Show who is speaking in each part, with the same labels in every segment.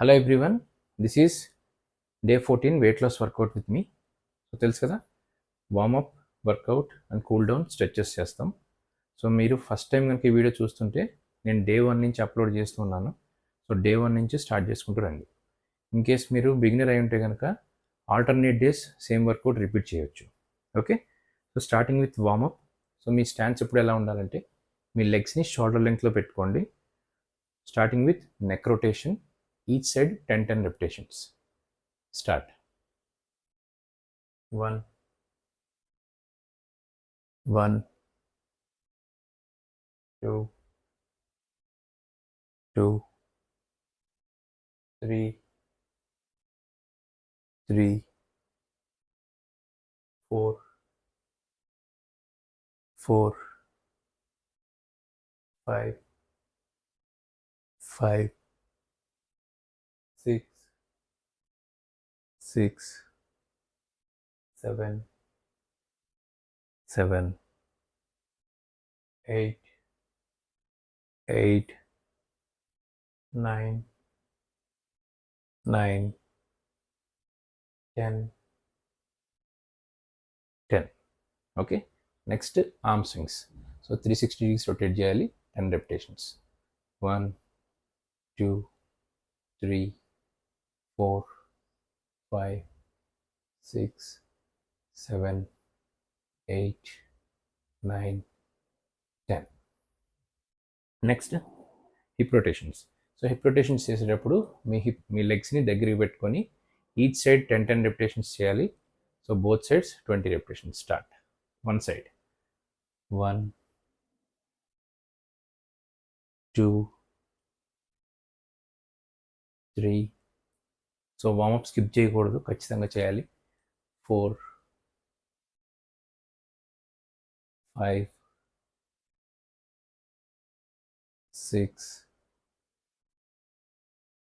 Speaker 1: Hello everyone, this is day 14 weight loss workout with me. So తెలుసు కదా, warmup, workout and cool down stretches చేస్తాం. So మీరు first time కనుక ఈ video చూస్తుంటే నేను డే 1 నుంచి అప్లోడ్ చేస్తున్నాను. సో డే 1 నుంచి స్టార్ట్ చేసుకుంటూ రండి. ఇన్ కేస్ మీరు బిగినర్ అయి ఉంటే కనుక alternate days same workout repeat చేయొచ్చు. Okay, so starting with warmup. So మీ స్టాండ్స్ ఎప్పుడు ఎలా ఉండాలంటే మీ లెగ్స్ని షోల్డర్ లెంగ్త్లో పెట్టుకోండి. Starting with neck rotation, each side 10 repetitions. Start. 1 1 2 2 3 3 4 4 5 5 6 6 7 7 8 8 9 9 10 10. Okay, next arm swings. So 360 degrees rotate చేయాలి. 10 repetitions. 1 2 3 4 5 6 7 8 9 10. Next hip rotations. So hip rotations చేసేటప్పుడు మీ లెగ్స్ని దగ్గరికి పెట్టుకొని ఈచ్ సైడ్ 10 repetitions చేయాలి. So both sides 20 repetitions. Start. One side. 1 2 3. So warmup skip చేయకూడదు, ఖచ్చితంగా చేయాలి. 4 5 6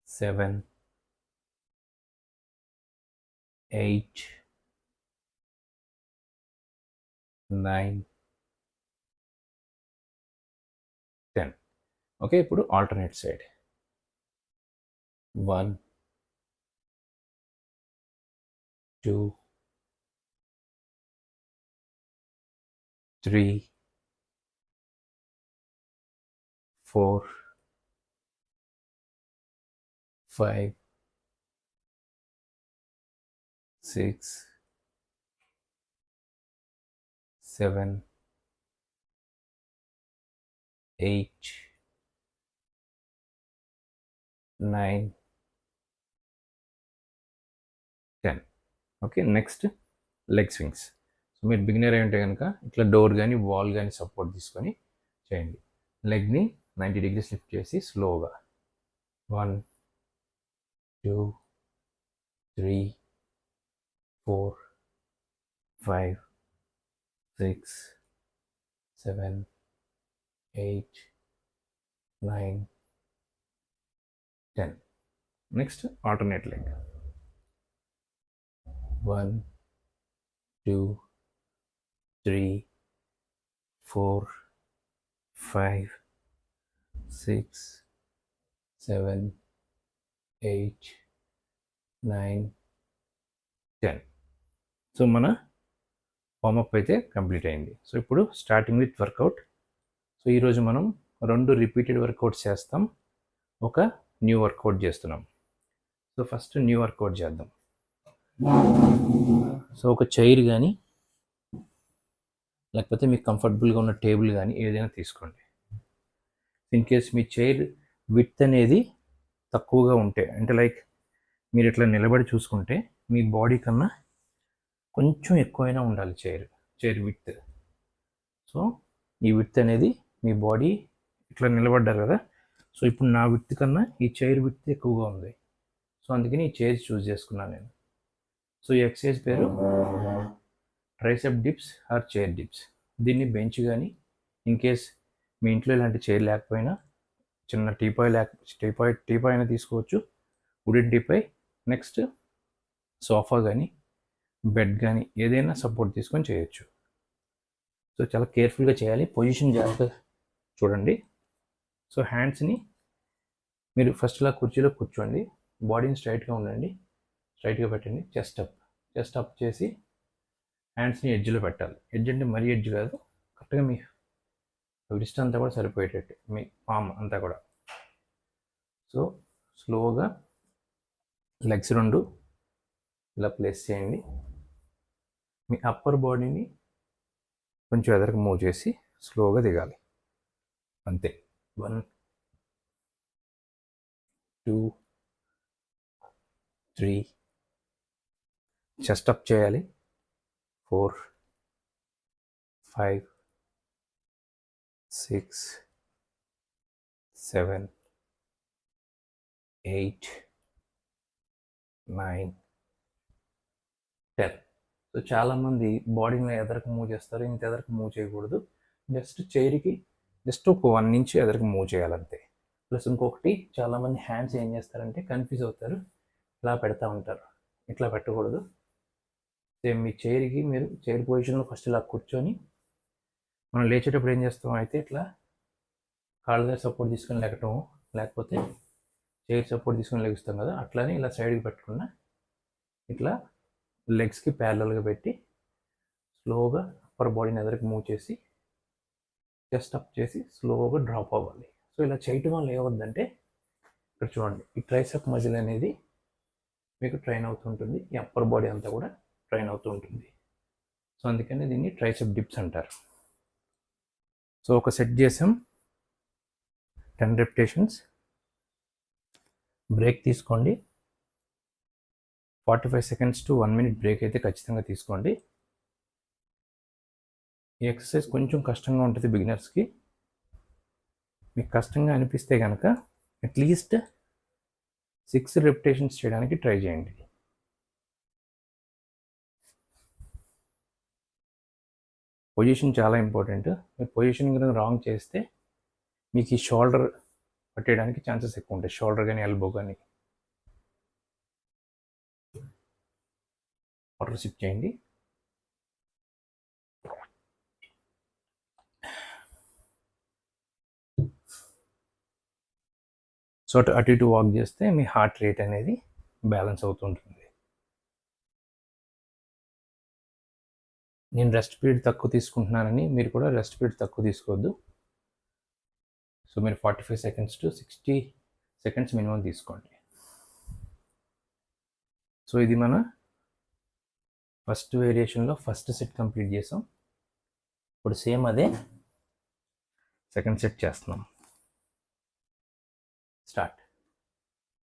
Speaker 1: 7 8 9 10. ఓకే, ఇప్పుడు alternate side. 1 2 3 4 5 6 7 8 9 10. Okay, next leg swings. So మీరు బిగినర్ అయి ఉంటే కనుక ఇట్లా డోర్ కానీ వాల్ కానీ సపోర్ట్ తీసుకొని చేయండి. లెగ్ని 90 degrees లిఫ్ట్ చేసి స్లోగా 1 2 3 4 5 6 7 8 9 10. Next alternate leg. 1 2 3 4 5 6 7 8 9 10. సో మన వార్మప్ అయితే కంప్లీట్ అయింది. సో ఇప్పుడు స్టార్టింగ్ విత్ వర్కౌట్. సో ఈరోజు మనం 2 రిపీటెడ్ వర్కౌట్స్ చేస్తాం, ఒక న్యూ వర్కౌట్ చేస్తున్నాం. సో ఫస్ట్ న్యూ వర్కౌట్ చేద్దాం. సో ఒక చైర్ కానీ లేకపోతే మీకు కంఫర్టబుల్గా ఉన్న టేబుల్ కానీ ఏదైనా తీసుకోండి. In case me chair width అనేది తక్కువగా ఉంటే, అంటే లైక్ మీరు ఇట్లా నిలబడి చూసుకుంటే మీ బాడీ కన్నా కొంచెం ఎక్కువైనా ఉండాలి చైర్ విడ్త్. సో ఈ విడ్త్ అనేది మీ బాడీ ఇట్లా నిలబడ్డారు కదా, సో ఇప్పుడు నా విడ్త్ కన్నా ఈ చైర్ విడ్త్ ఎక్కువగా ఉంది. సో అందుకని ఈ చైర్ చూస్ చేసుకున్నాను నేను. సో ఈ ఎక్సర్సైజ్ పేరు tricep dips or chair dips. దీన్ని బెంచ్ కానీ, ఇన్ కేస్ మీ ఇంట్లో ఇలాంటి చైర్ లేకపోయినా చిన్న టీపాయ్ అయినా తీసుకోవచ్చు, వుడెన్ టీపాయ్. నెక్స్ట్ సోఫా కానీ బెడ్ కానీ ఏదైనా సపోర్ట్ తీసుకొని చేయొచ్చు. సో చాలా కేర్ఫుల్గా చేయాలి, పొజిషన్ జాగ్రత్తగా చూడండి. సో హ్యాండ్స్ని మీరు ఫస్ట్ ఇలా కుర్చీలో కూర్చోండి, బాడీని స్ట్రైట్గా ఉండండి, స్ట్రైట్గా పెట్టండి. చెస్ట్ అప్ చేసి హ్యాండ్స్ని ఎడ్జ్లో పెట్టాలి. ఎడ్జ్ అంటే మరీ ఎడ్జ్ కాదు, కరెక్ట్గా మీ రిస్ట్ అంతా కూడా సరిపోయేటట్టు, మీ పామ్ అంతా కూడా. సో స్లోగా లెగ్స్ రెండు ఇలా ప్లేస్ చేయండి. మీ అప్పర్ బాడీని కొంచెం ఎదరకు మూవ్ చేసి స్లోగా దిగాలి, అంతే. 1 2 3 చెస్ట్ అప్ చేయాలి. 4 5 6 7 8 9 10. సో చాలామంది బాడీని ఎదరకు మూవ్ చేస్తారు, ఇంత ఎదరకు మూవ్ చేయకూడదు. జస్ట్ చైర్కి జస్ట్ ఒక 1 ఇంచ్ ఎదరకు మూవ్ చేయాలంతే. ప్లస్ ఇంకొకటి, చాలామంది హ్యాండ్స్ ఏం చేస్తారంటే కన్ఫ్యూజ్ అవుతారు, ఇలా పెడతా ఉంటారు. ఇట్లా పెట్టకూడదు. సేమ్ మీ చైర్కి మీరు చైర్ పొజిషన్లో ఫస్ట్ ఇలా కూర్చొని, మనం లేచేటప్పుడు ఏం చేస్తాం అయితే ఇట్లా కాళ్ళ దగ్గర సపోర్ట్ తీసుకొని లెగటం, లేకపోతే చైర్ సపోర్ట్ తీసుకొని లెగుస్తాం కదా, అట్లానే ఇలా సైడ్కి పెట్టుకున్న ఇట్లా లెగ్స్కి ప్యారలల్గా పెట్టి స్లోగా అప్పర్ బాడీని ఎదరికి మూవ్ చేసి చెస్ట్ అప్ చేసి స్లోగా డ్రాప్ అవ్వాలి. సో ఇలా చేయటం వల్ల ఏమవుద్దంటే, ఇక్కడ చూడండి, ఈ ట్రైసెప్ మజిల్ అనేది మీకు ట్రైన్ అవుతుంటుంది, ఈ అప్పర్ బాడీ అంతా కూడా ట్రైన్ అవుతూ ఉంటుంది. సో అందుకని దీన్ని ట్రైసెప్ డిప్స్ అంటారు. సో ఒక సెట్ చేసాం, 10 రెపిటేషన్స్. బ్రేక్ తీసుకోండి, 45 సెకండ్స్ టు 1 మినిట్ బ్రేక్ అయితే ఖచ్చితంగా తీసుకోండి. ఈ ఎక్సర్సైజ్ కొంచెం కష్టంగా ఉంటుంది బిగినర్స్కి. మీకు కష్టంగా అనిపిస్తే కనుక అట్లీస్ట్ 6 రెపిటేషన్స్ చేయడానికి ట్రై చేయండి. పొజిషన్ చాలా ఇంపార్టెంట్. మీరు పొజిషన్ కనుక రాంగ్ చేస్తే మీకు ఈ షోల్డర్ పట్టేయడానికి ఛాన్సెస్ ఎక్కువ ఉంటాయి, షోల్డర్ కానీ ఎల్బో కానీ. వాటర్ సిప్ చేయండి. సో అటు ఇటు వాక్ చేస్తే మీ హార్ట్ రేట్ అనేది బ్యాలెన్స్ అవుతుంటుంది. నేను రెస్ట్ పీరియడ్ తక్కువ తీసుకుంటున్నానని మీరు కూడా రెస్ట్ పీరియడ్ తక్కువ తీసుకోవద్దు. సో మీరు 45 సెకండ్స్ టు 60 సెకండ్స్ మినిమం తీసుకోండి. సో ఇది మన ఫస్ట్ వేరియేషన్లో ఫస్ట్ సెట్ కంప్లీట్ చేసాం. ఇప్పుడు సేమ్ అదే సెకండ్ సెట్ చేస్తున్నాం. స్టార్ట్.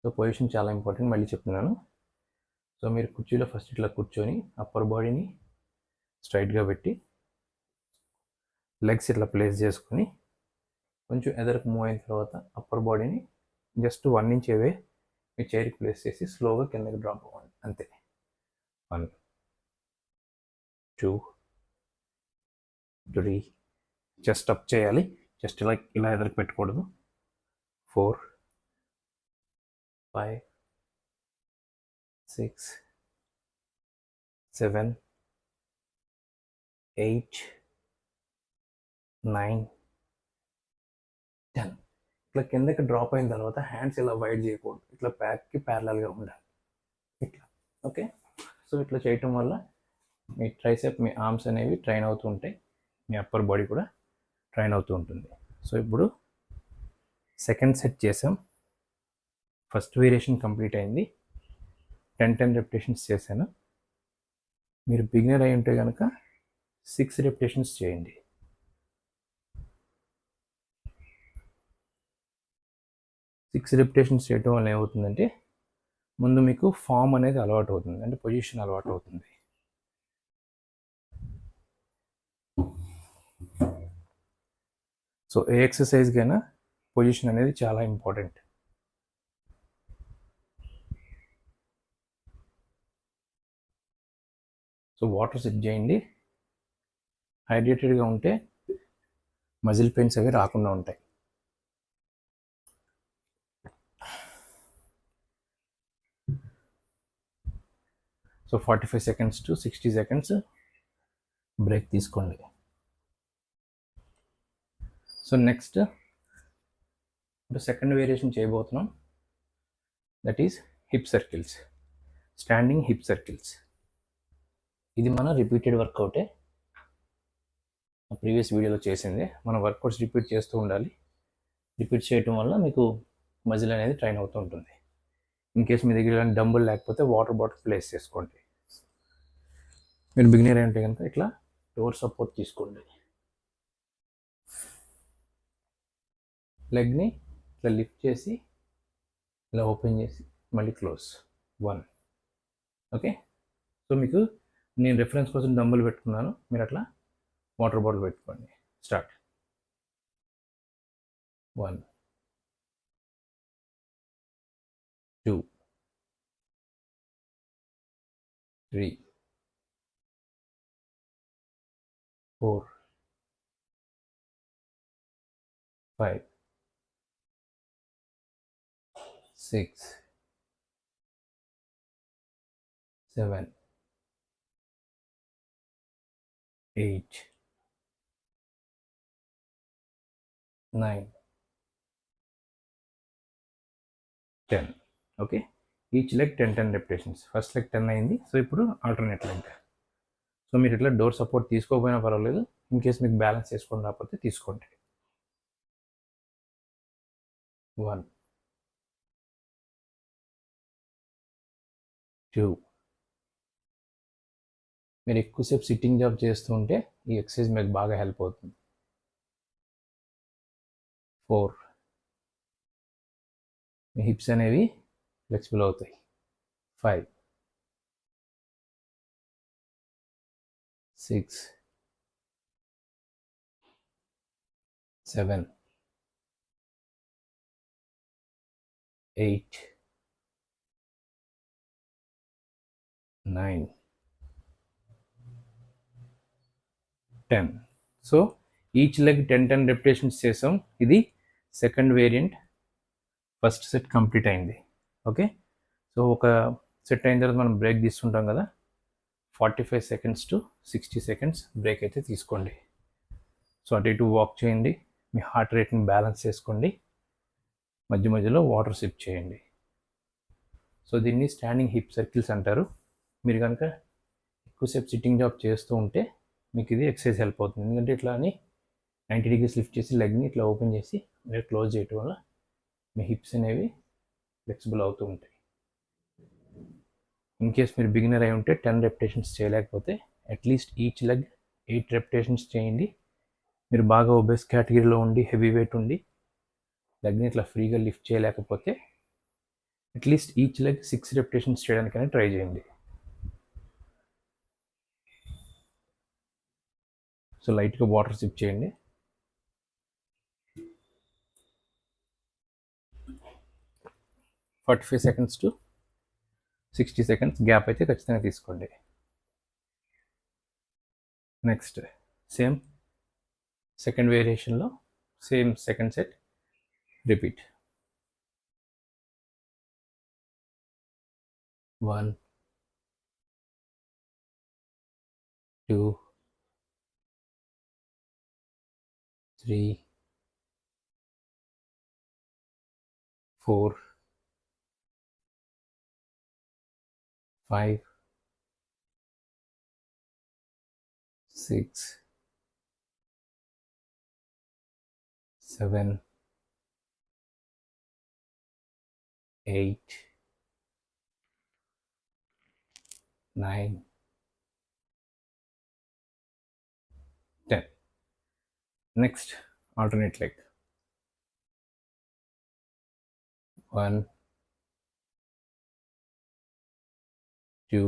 Speaker 1: సో పొజిషన్ చాలా ఇంపార్టెంట్, మళ్ళీ చెప్తున్నాను. సో మీరు కుర్చీలో ఫస్ట్ ఇట్లా కూర్చొని అప్పర్ బాడీని స్ట్రైట్గా పెట్టి లెగ్స్ ఇట్లా ప్లేస్ చేసుకొని కొంచెం ఎదరకు మూవ్ అయిన తర్వాత అప్పర్ బాడీని జస్ట్ 1 ఇంచ్ అవే మీ చైర్కి ప్లేస్ చేసి స్లోగా కిందకి డ్రాప్ అవ్వండి, అంతే. 1 2 3 చెస్ట్ అప్ చేయాలి, జస్ట్ ఇలా ఎదరికి పెట్టకూడదు. 4 5 6 7 8 9 10. ఇట్లా కిందకి డ్రాప్ అయిన తర్వాత హ్యాండ్స్ ఇలా వైడ్ చేయకూడదు, ఇట్లా బ్యాక్కి ప్యారలల్గా ఉండాలి, ఇట్లా. ఓకే. సో ఇట్లా చేయటం వల్ల మీ ట్రైసెప్, మీ ఆర్మ్స్ అనేవి ట్రైన్ అవుతూ ఉంటాయి, మీ అప్పర్ బాడీ కూడా ట్రైన్ అవుతూ ఉంటుంది. సో ఇప్పుడు సెకండ్ సెట్ చేసాం. ఫస్ట్ వేరియేషన్ కంప్లీట్ అయింది, 10 రెపిటేషన్స్ చేశాను. మీరు బిగినర్ అయి ఉంటే కనుక 6 రెపిటేషన్స్ చేయండి. సిక్స్ రెపిటేషన్స్ చేయడం వల్ల ఏమవుతుందంటే, ముందు మీకు ఫామ్ అనేది అలవాటు అవుతుంది, అంటే పొజిషన్ అలవాటు అవుతుంది. సో ఏ ఎక్సర్సైజ్కైనా పొజిషన్ అనేది చాలా ఇంపార్టెంట్. సో వాటర్ సిప్ చేయండి. హైడ్రేటెడ్గా ఉంటే మజిల్ పెయిన్స్ అవి రాకుండా ఉంటాయి. So 45 seconds to 60 seconds break తీసుకోండి. సో నెక్స్ట్ ఇప్పుడు సెకండ్ వేరియేషన్ చేయబోతున్నాం, that is hip circles, standing hip circles. ఇది మన రిపీటెడ్ వర్కౌటే, ప్రీవియస్ వీడియోలో చేసింది. మన వర్కౌట్స్ రిపీట్ చేస్తూ ఉండాలి. రిపీట్ చేయటం వల్ల మీకు మజిల్ అనేది ట్రైన్ అవుతూ ఉంటుంది. ఇన్ కేస్ మీ దగ్గర డంబుల్ లేకపోతే వాటర్ బాటిల్ ప్లేస్ చేసుకోండి. మీరు బిగినర్ అంటే కనుక ఇట్లా డోర్ సపోర్ట్ తీసుకోండి. లెగ్ని ఇట్లా లిఫ్ట్ చేసి ఇలా ఓపెన్ చేసి మళ్ళీ క్లోజ్. 1. ఓకే. సో మీకు నేను రెఫరెన్స్ కోసం డంబుల్ పెట్టుకున్నాను, మీరు అట్లా వాటర్ బాటిల్ పెట్టుకోండి. Start. 1, 2, 3, 4, 5, 6, 7, 8, 9, 10. Okay. Each leg 10 repetitions. First leg 10 అయింది. సో ఇప్పుడు ఆల్టర్నేట్ లెగ్. సో మీరు ఇట్లా డోర్ సపోర్ట్ తీసుకోకపోయినా పర్వాలేదు, ఇన్ కేస్ మీకు బ్యాలెన్స్ చేసుకొని రాకపోతే తీసుకోండి. 1, 2. మీరు ఎక్కువసేపు సిట్టింగ్ జాబ్ చేస్తూ ఉంటే ఈ ఎక్సర్సైజ్ మీకు బాగా హెల్ప్ అవుతుంది. 4. మీ హిప్స్ అనేవి ఫ్లెక్సిబుల్ అవుతాయి. 5, 6, 7, 8, 9, 10. సో ఈచ్ లెగ్ 10 రెపిటేషన్స్ చేసాం. ఇది second variant. First set complete అయింది. ఓకే. సో ఒక సెట్ అయిన తర్వాత మనం బ్రేక్ తీసుకుంటాం కదా, 45 సెకండ్స్ టు 60 సెకండ్స్ బ్రేక్ అయితే తీసుకోండి. సో అటు ఇటు వాక్ చేయండి, మీ హార్ట్ రేట్ని బ్యాలెన్స్ చేసుకోండి, మధ్య మధ్యలో వాటర్ సిప్ చేయండి. సో దీన్ని స్టాండింగ్ హిప్ సర్కిల్స్ అంటారు. మీరు కనుక ఎక్కువసేపు సిట్టింగ్ జాబ్ చేస్తూ ఉంటే మీకు ఇది ఎక్సర్సైజ్ హెల్ప్ అవుతుంది. ఎందుకంటే ఇట్లా అని 90 degrees లిఫ్ట్ చేసి లెగ్ని ఇట్లా ఓపెన్ చేసి మీరు క్లోజ్ చేయటం వల్ల మీ హిప్స్ అనేవి ఫ్లెక్సిబుల్ అవుతూ ఉంటాయి. ఇన్ కేస్ మీరు బిగినర్ అయి ఉంటే 10 రెపిటేషన్స్ చేయలేకపోతే అట్లీస్ట్ ఈచ్ లెగ్ 8 రెపిటేషన్స్ చేయండి. మీరు బాగా ఒబెస్ కేటగిరీలో ఉండి హెవీ వెయిట్ ఉండి లెగ్ని ఇట్లా ఫ్రీగా లిఫ్ట్ చేయలేకపోతే అట్లీస్ట్ ఈచ్ లెగ్ 6 రెపిటేషన్స్ చేయడానికైనా ట్రై చేయండి. సో లైట్గా వాటర్ సిప్ చేయండి. 45 సెకండ్స్ టు 60 సెకండ్స్ గ్యాప్ అయితే ఖచ్చితంగా తీసుకోండి. నెక్స్ట్ సేమ్ సెకండ్ వేరియేషన్లో same second set repeat. 1, 2, 3, 4, 5, 6, 7, 8, 9, 10. Next, alternate leg. 1, 2,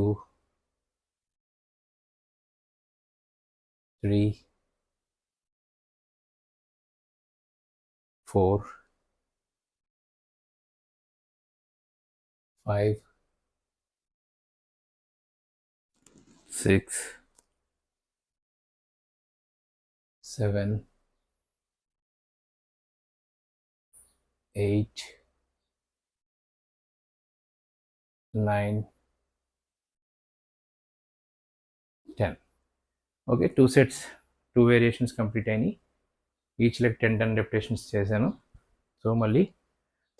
Speaker 1: 3, 4, 5, 6, 7, 8, 9, 10. Okay, 2 sets 2 variations complete అయినాయి. ఈచ్ లెగ్ 10 రెపిటేషన్స్ చేశాను. సో మళ్ళీ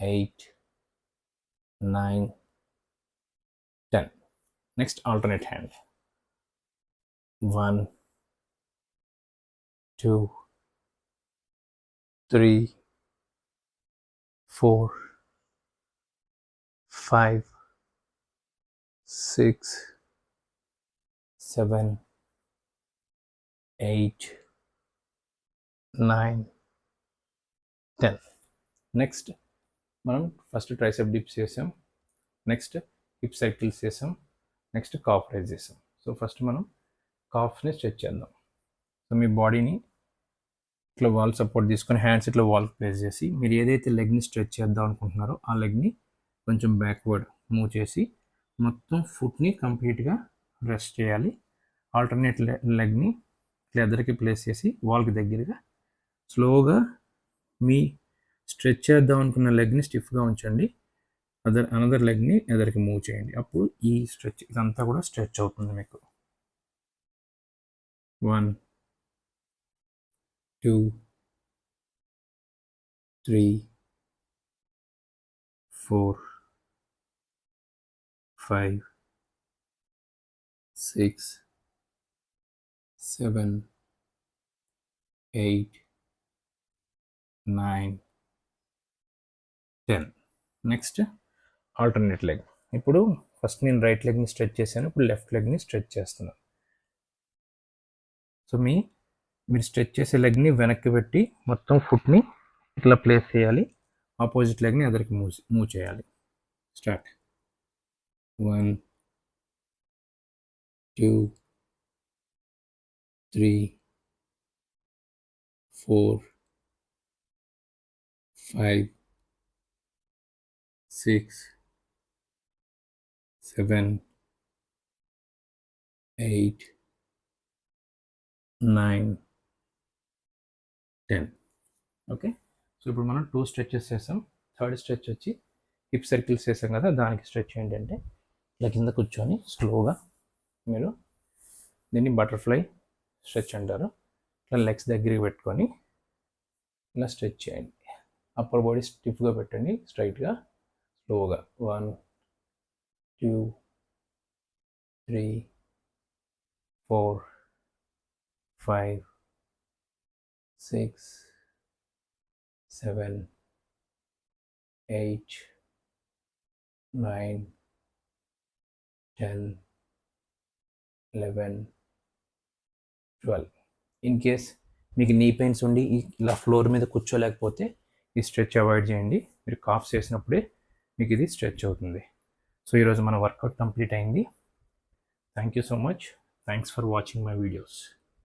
Speaker 1: 8, 9, 10. Next, alternate hand. 1, 2, 3, 4, 5, 6, 7, 8, 9, 10. నెక్స్ట్ మనం ఫస్ట్ ట్రైసెప్ డిప్స్ చేసాం, నెక్స్ట్ హిప్ సర్కిల్స్ చేసాం, నెక్స్ట్ కాఫ్ రైజ్ చేసాం. So first మనం కాఫ్ని stretch చేద్దాం. So మీ బాడీని ఇట్లా వాల్ సపోర్ట్ తీసుకొని హ్యాండ్స్ ఇట్లా వాల్ ప్లేస్ చేసి మీరు ఏదైతే లెగ్ని స్ట్రెచ్ చేద్దాం అనుకుంటున్నారో ఆ లెగ్ని కొంచెం బ్యాక్వర్డ్ మూవ్ చేసి మొత్తం ఫుట్ని కంప్లీట్గా రెస్ట్ చేయాలి. ఆల్టర్నేట్ లెగ్ని ఇట్లా ఎదరికి ప్లేస్ చేసి వాల్కి దగ్గరగా స్లోగా మీ స్ట్రెచ్ చేద్దాం అనుకున్న లెగ్ని స్టిఫ్గా ఉంచండి. అనదర్ లెగ్ని ఎదరికి మూవ్ చేయండి. అప్పుడు ఈ స్ట్రెచ్ ఇదంతా కూడా స్ట్రెచ్ అవుతుంది మీకు. 1, 2, 3, 4, 5, 6, 7, 8, 9, 10. Next alternate leg. ఇప్పుడు ఫస్ట్ నేను రైట్ లెగ్ని స్ట్రెచ్ చేశాను, ఇప్పుడు లెఫ్ట్ లెగ్ని స్ట్రెచ్ చేస్తున్నాను. సో మీరు స్ట్రెచ్ చేసే లెగ్ని వెనక్కి పెట్టి మొత్తం ఫుట్ని ఇట్లా ప్లేస్ చేయాలి. ఆపోజిట్ లెగ్ని ఎదరికి మూవ్ చేయాలి. స్టార్ట్. 1, 2, 3, 4, 5, 6, 7, 8, 9, 10. ఓకే. సో ఇప్పుడు మనం 2 స్ట్రెచెస్ చేసాం. థర్డ్ స్ట్రెచ్ వచ్చి హిప్ సర్కిల్స్ చేసాం కదా, దానికి స్ట్రెచ్ ఏంటంటే ఇలా కింద కూర్చొని స్లోగా మీరు దీన్ని బటర్ఫ్లై స్ట్రెచ్ అంటారు. ఇట్లా లెగ్స్ దగ్గరికి పెట్టుకొని ఇలా స్ట్రెచ్ చేయండి. అప్పర్ బాడీ స్టిఫ్గా పెట్టండి, స్ట్రైట్గా స్లోగా. 1, 2, 3, 4, 5, 6, 7, 8, 9, 10, 11, 12. ఇన్ కేస్ మీకు నీ పెయిన్స్ ఉండి ఇలా ఫ్లోర్ మీద కూర్చోలేకపోతే ఈ స్ట్రెచ్ అవాయిడ్ చేయండి. మీరు కాఫ్స్ చేసినప్పుడే మీకు ఇది స్ట్రెచ్ అవుతుంది. సో ఈరోజు మన వర్కౌట్ కంప్లీట్ అయింది. Thank you so much. Thanks for watching my videos.